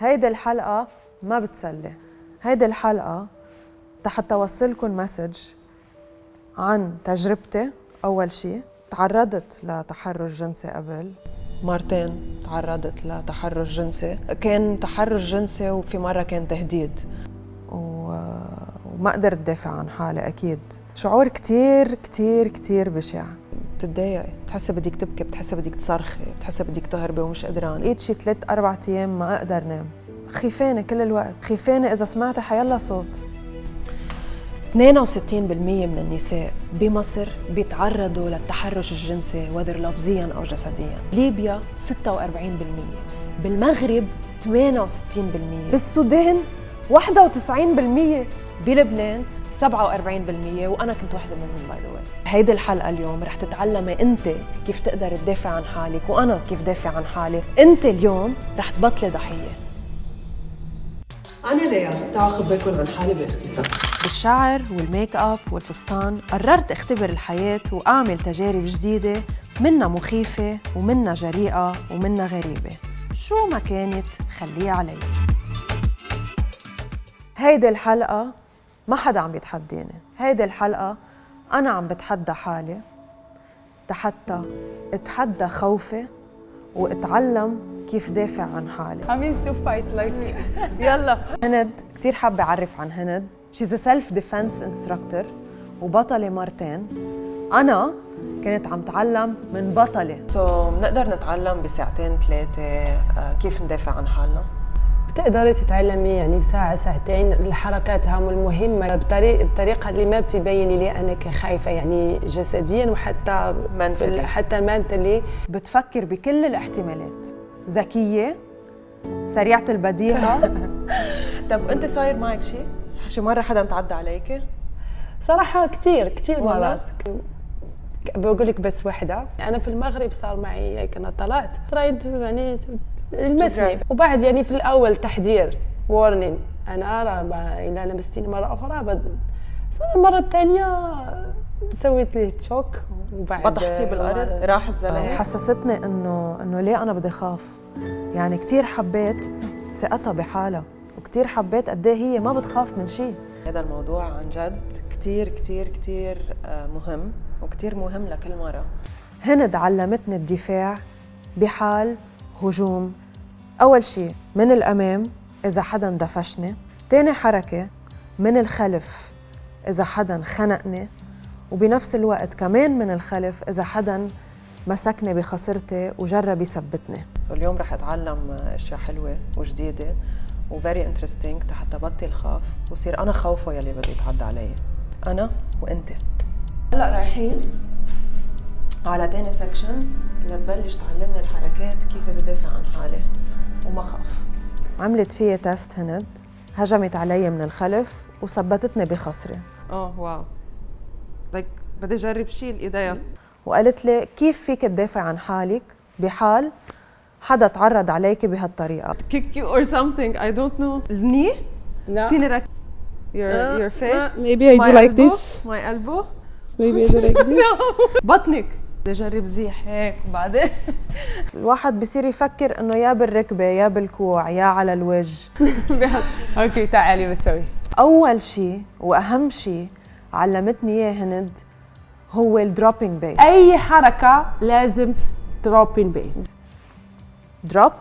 هيدي الحلقة ما بتسلي. هيدي الحلقة حتى أوصلكم مسج عن تجربتي. أول شيء تعرضت لتحرش جنسي قبل مرتين، تعرضت لتحرش جنسي، كان تحرش جنسي وفي مرة كان تهديد وما قدرت دافع عن حالي. أكيد شعور كتير كتير كتير بشع. بتتضايقي، بتحسي بدك تبكي، بتحسي بدك تصرخي، بتحسي بدك تهربي ومش قدران. لقيت شي 3-4 أيام ما أقدر نام، خيفانة كل الوقت، خيفانة إذا سمعت حيلا صوت. 62% من النساء بمصر بيتعرضوا للتحرش الجنسي وذر لفظياً أو جسدياً. ليبيا 46%، بالمغرب 68%، بالسودان 91%، بلبنان 47%، وأنا كنت واحدة منهم باي ذا واي. هيدي الحلقة اليوم رح تتعلمي أنت كيف تقدر تدافع عن حالك، وأنا كيف دافع عن حالي. أنت اليوم رح تبطلي ضحية. أنا ليا، تعالوا أخبركم عن حالي باختصار. بالشعر والميك اب والفستان قررت اختبر الحياة وأعمل تجارب جديدة، منها مخيفة ومنها جريئة ومنها غريبة. شو ما كانت خليها علي. هيدي الحلقة ما حدا عم بيتحديني، هيدي الحلقة أنا عم بتحدى حالي حتى اتحدى خوفي واتعلم كيف دافع عن حالي. I'm used to fight like يلا. هند كتير حابة أعرف عن هند. She's a self-defense instructor وبطلة مرتين. أنا كنت عم تعلم من بطلة. بنقدر نتعلم بساعتين 3 كيف ندافع عن حالنا. بتقدري تتعلمي يعني بساعة ساعتين الحركات هم المهمة بطريقة اللي ما بتبيني لي أنك خايفة، يعني جسدياً وحتى حتى منتلي. بتفكر بكل الاحتمالات، ذكية، سريعة البديهة. طب أنت صاير معك شي مرة حدا متعدى عليك؟ صراحة كتير مرات. بقول لك بس واحدة. أنا في المغرب صار معي كنا طلعت ترايد يعني المسني، وبعد يعني في الأول تحذير وورنين، أنا أرى إذا لمستيني مرة أخرى صار المرة الثانية سويت لي تشوك وبعد بطحتي بالأرض. راح الزلمة. حسستني إنه ليه أنا بدي خاف. يعني كتير حبيت ثقتها بحالها، وكتير حبيت قد ايه هي ما بتخاف من شيء. هذا الموضوع عن جد كتير كتير كتير مهم، وكتير مهم لكل مرة. هند علمتني الدفاع بحال هجوم. أول شيء من الأمام إذا حدا دفشني، تاني حركة من الخلف إذا حدا خنقني، وبنفس الوقت كمان من الخلف إذا حدا مسكني بخصرتي وجرب يثبتني. اليوم رح أتعلم أشياء حلوة وجديدة وفيري انترستينج حتى بطل خاف وصير أنا خوفه يلي بده يتعدى علي، أنا وأنت. هلا رايحين على تاني سكشن لتبلش تعلمني الحركات كيف بدي دافع عن حالي وما خاف. عملت فيي تيست هند، هجمت علي من الخلف وثبتتني بخصري. واو، بدي اجرب شيل ايديا. وقالت لي كيف فيك تدافع عن حالك بحال حدا تعرض عليك بهالطريقة. kick you or something, I don't know. الني؟ لا. فيني رك your face. Maybe I do like this. My elbow. Maybe I do like this. بطنك. بدي اجرب زيح هيك وبعدين الواحد بصير يفكر انه يا بالركبة يا بالكوع يا على الوجه. اوكي تعالي بسوي. اول شيء واهم شيء علمتني اياه هند هو الدروبينج بيس. اي حركة لازم دروبين بيس. دروب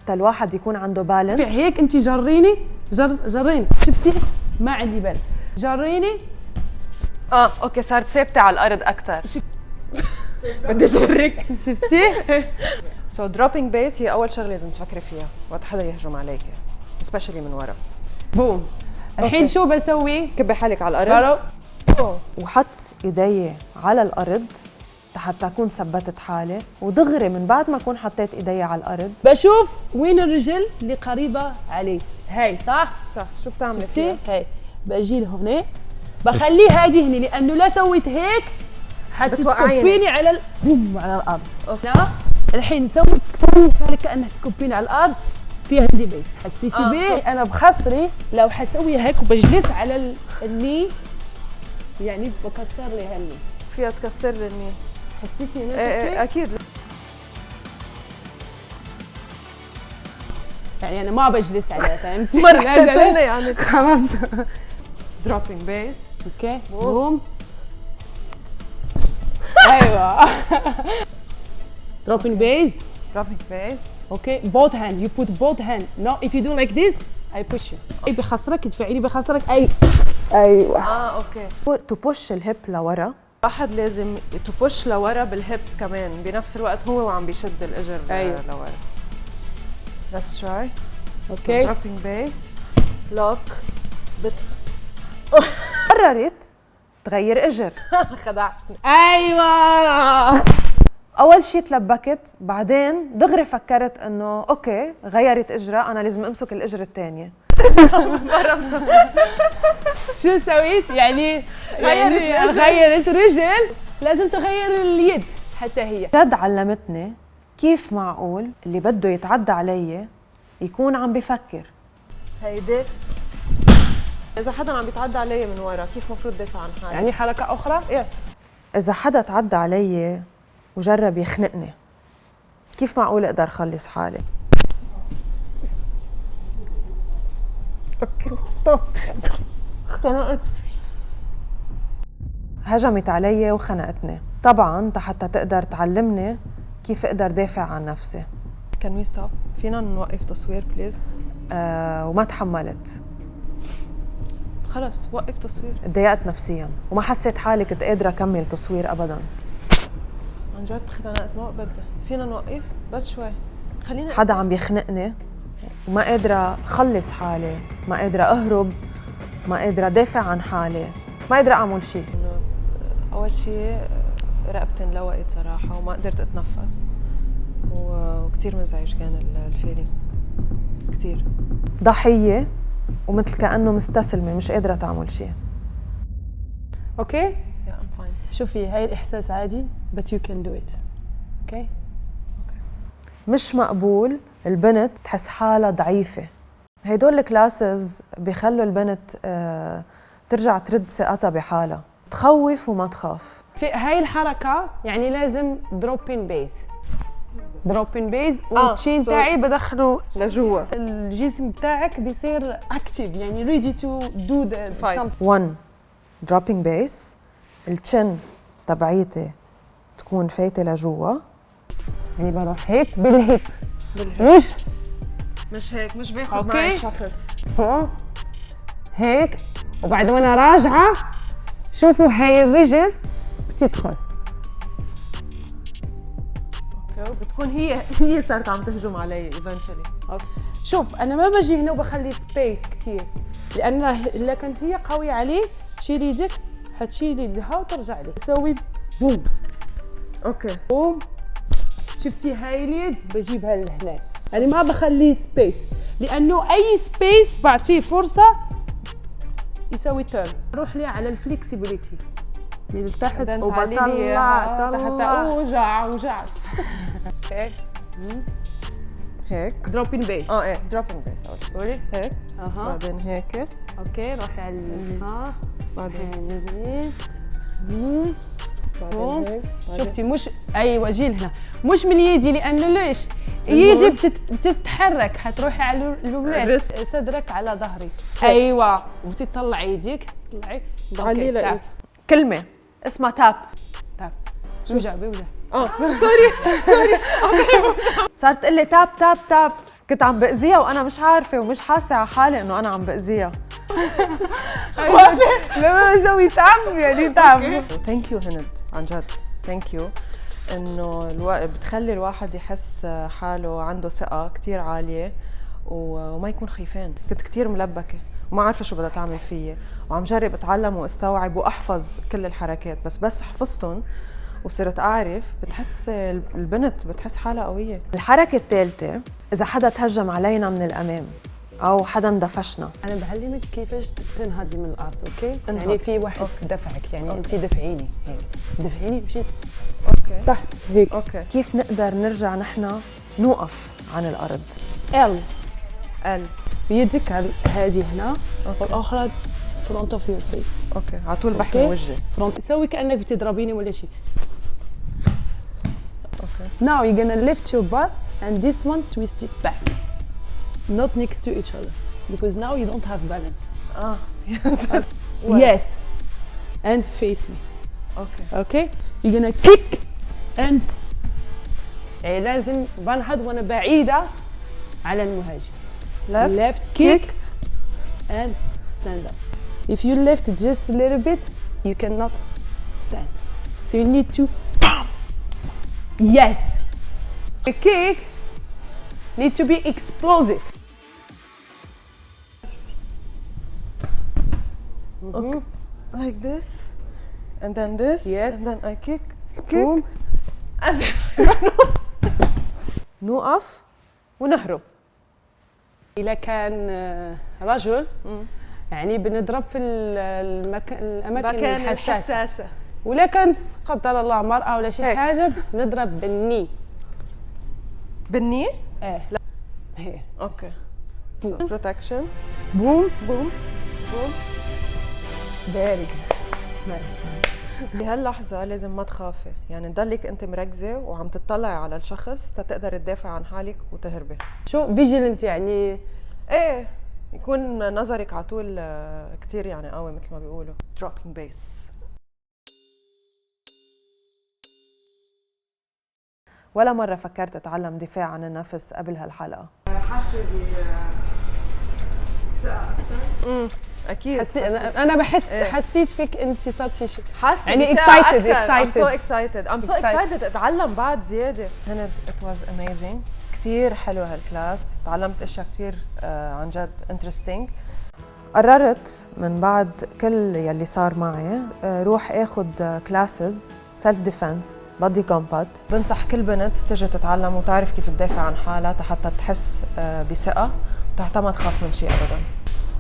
الواحد يكون عنده بالانس. في هيك انت جريني جريني، شفتي ما عندي بال، جريني. اوكي صارت ثابته على الارض اكثر. بدي اجرك. شفتي؟ سو دروبينج بيس هي اول شغله لازم تفكري فيها وقت حدا يهجم عليك، سبيشلي من ورا. بوم. الحين شو بسوي؟ كبي حالك على الارض وحط ايدي على الارض حتى اكون ثبتت حالي، ودغري من بعد ما اكون حطيت ايدي على الارض بشوف وين الرجل اللي قريبه علي. هاي صح. شو بتعملي فيها؟ هاي بجي لهنا بخليه هادي هنا، لانه لا سويت هيك حتكبيني على بوم على الارض. لا الحين سوي حالك كانك تكبيني على الارض. في عندي بيت حسيتي بيه؟ انا بخصري لو حسوي هيك وبجلس على الني، يعني بكسر لي هالني. فيها تكسر لي الني. حسيتي هنا؟ اكيد. يعني انا ما بجلس عليها فهمتي؟ مرة لا جلست يعني خلاص. دروبينج بيس. اوكي بوم. ايوه. dropping bass. دروبينج بيس. اوكي both hand you put both hand no if you do like this I push you. اي بخسرك تفعلي بخسرك اي ايوه. اوكي. تو بوش الهيب لورا، واحد لازم تو بوش لورا بالهيب كمان بنفس الوقت هو وعم بيشد الاجر أيوة. لورا. Let's try. اوكي dropping bass lock قررت تغير اجر. خدعتني. ايوه. اول شيء تلبكت، بعدين دغري فكرت انه اوكي غيرت اجرها، انا لازم امسك الاجر الثانيه. شو سويت يعني غيرت رجل، لازم تغير اليد حتى هي. جد علمتني كيف معقول اللي بده يتعدى علي يكون عم بفكر. هيدي اذا حدا عم بيتعدى علي من ورا كيف مفروض دافع عن حالي؟ يعني حركه اخرى. يس. اذا حدا تعدى علي وجرب يخنقني كيف معقول اقدر خلص حالي؟ ستوب. خنقت. هجمت علي وخنقتني، طبعا حتى تقدر تعلمني كيف اقدر دافع عن نفسي. كان وي ستوب؟ فينا نوقف تصوير بليز؟ وما تحملت، خلص وقف تصوير. تضايقت نفسيا وما حسيت حالي كنت قادره اكمل تصوير ابدا. عن جد خنقت، ما بدي. فينا نوقف بس شوي؟ خلينا. حدا عم بيخنقني وما قادره اخلص حالي، ما قادره اهرب، ما قادره دافع عن حالي، ما قادره اعمل شيء. اول شيء رقبتي انلوقت صراحه وما قدرت اتنفس، وكثير مزعج كان الفيلينج كثير. ضحيه ومثل كانه مستسلمه مش قادره تعمل شيء. اوكي Yeah, I'm fine. شوفي هاي الاحساس عادي but you can do it. اوكي مش مقبول البنت تحس حالها ضعيفة. هيدول الكلاسز بيخلوا البنت ترجع ترد ثقتها بحالها، تخوف وما تخاف. في هاي الحركه يعني لازم dropping bass والتشين تاعي بدخله لجوا. الجسم بتاعك بيصير اكتيف يعني ready to do the something. 1 dropping bass، التشن تبعيتي تكون فايته لجوا، يعني بروح هيك بالهيب مش هيك، مش باخذ أوكي. معي الشخص فوق هيك، وبعد وانا راجعه شوفوا هاي الرجل بتدخل. اوكي. وبتكون هي صارت عم تهجم علي eventually. شوف انا ما بجي هنا وبخلي سبيس كثير، لان اذا كانت هي قويه عليه شيلي يدك حتشيلي يدها وترجع لي. سوي بوم. اوكي. بوم. شفتي هاي اليد بجيبها لهنا، يعني ما بخليه سبيس، لانه اي سبيس بعطيه فرصه يسوي تيرن. روح لي على الفليكسيبيليتي من تحت وبطلع حتى اوجع. هيك هيك دروبين بيس. ايه دروبينج بيس. قولي هيك بعدين هيك. اوكي روحي على بعدين بعدين هيك. شفتي مش ايوه جي هنا مش من يدي، لانه ليش يدي بتتحرك، حتروحي على البلاد صدرك على ظهري. ايوه وبتطلع ايديك طلعي علي كلمه اسمها تاب. بيوجع سوري صارت تقول لي تاب تاب تاب، كنت عم باذيها وانا مش عارفه ومش حاسه على حالي انه انا عم باذيها. لما بسوي تاب يعني تاب. ثانك يو هند، عن جد ثانك يو، انه الوقت بتخلي الواحد يحس حاله عنده ثقه كثير عاليه وما يكون خيفان. كنت كثير ملبكه وما عارفه شو بدها تعمل فيي، وعم جرب اتعلم واستوعب واحفظ كل الحركات، بس حفظتهم وصرت اعرف. بتحس البنت بتحس حالها قويه. الحركه الثالثه اذا حدا تهجم علينا من الامام او حدا دفشنا، انا بعلمك كيفاش تنهضي من الارض. اوكي يعني في واحد دفعك، يعني انت دفعيني هيك، دفعيني مشيت اوكي تحت هيك. اوكي. كيف نقدر نرجع نحن نوقف عن الارض؟ ال بيدك هذه هنا والاخرى فرونت اوف يور فيس. اوكي على طول بحمي وجهي. فرونت سوي كانك بتضربيني ولا شيء. اوكي. Now you're gonna lift your butt and this one twist it back. not next to each other because now you don't have balance. Well. Yes, and face me. Okay. Okay, you're gonna kick and يعني لازم بنهض وانا بعيدة على المهاجم. Left kick and stand up. If you lift just a little bit, you cannot stand. So you need to yes. The kick need to be explosive. Okay. Like this, and then this, Yes. and then I kick. Boom. نوقف ونهرب. إذا كان رجل يعني بنضرب في الأماكن الحساسة. ولا كانت قدر الله مرأة ولا شي حاجة بنضرب بالني. بالني؟ ايه لا هي اوكي. بروتكشن. بوم بوم بوم. فيري نايس. بهاللحظة لازم ما تخافي، يعني تضلك انت مركزة وعم تطلعي على الشخص تقدر تدافع عن حالك وتهربي. شو فيجيلنت يعني؟ ايه يكون نظرك على طول كثير يعني قوي مثل ما بيقولوا. dropping bass. ولا مرة فكرت اتعلم دفاع عن النفس قبل هالحلقة. حاسة بثقة أكثر؟ اكيد. انا بحس حسيت فيك انت صرتي شيء حاسه يعني excited. I'm so excited اتعلم بعد زياده. هند it was amazing. كثير حلو هالكلاس، تعلمت اشياء كثير عن جد interesting. قررت من بعد كل يلي صار معي روح اخذ كلاسز سيلف ديفنس بادي كومبات. بنصح كل بنت تجي تتعلم وتعرف كيف تدافع عن حالها حتى تحس بثقه وحتى ما تخاف من شيء ابدا.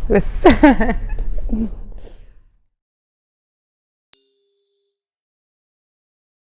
بس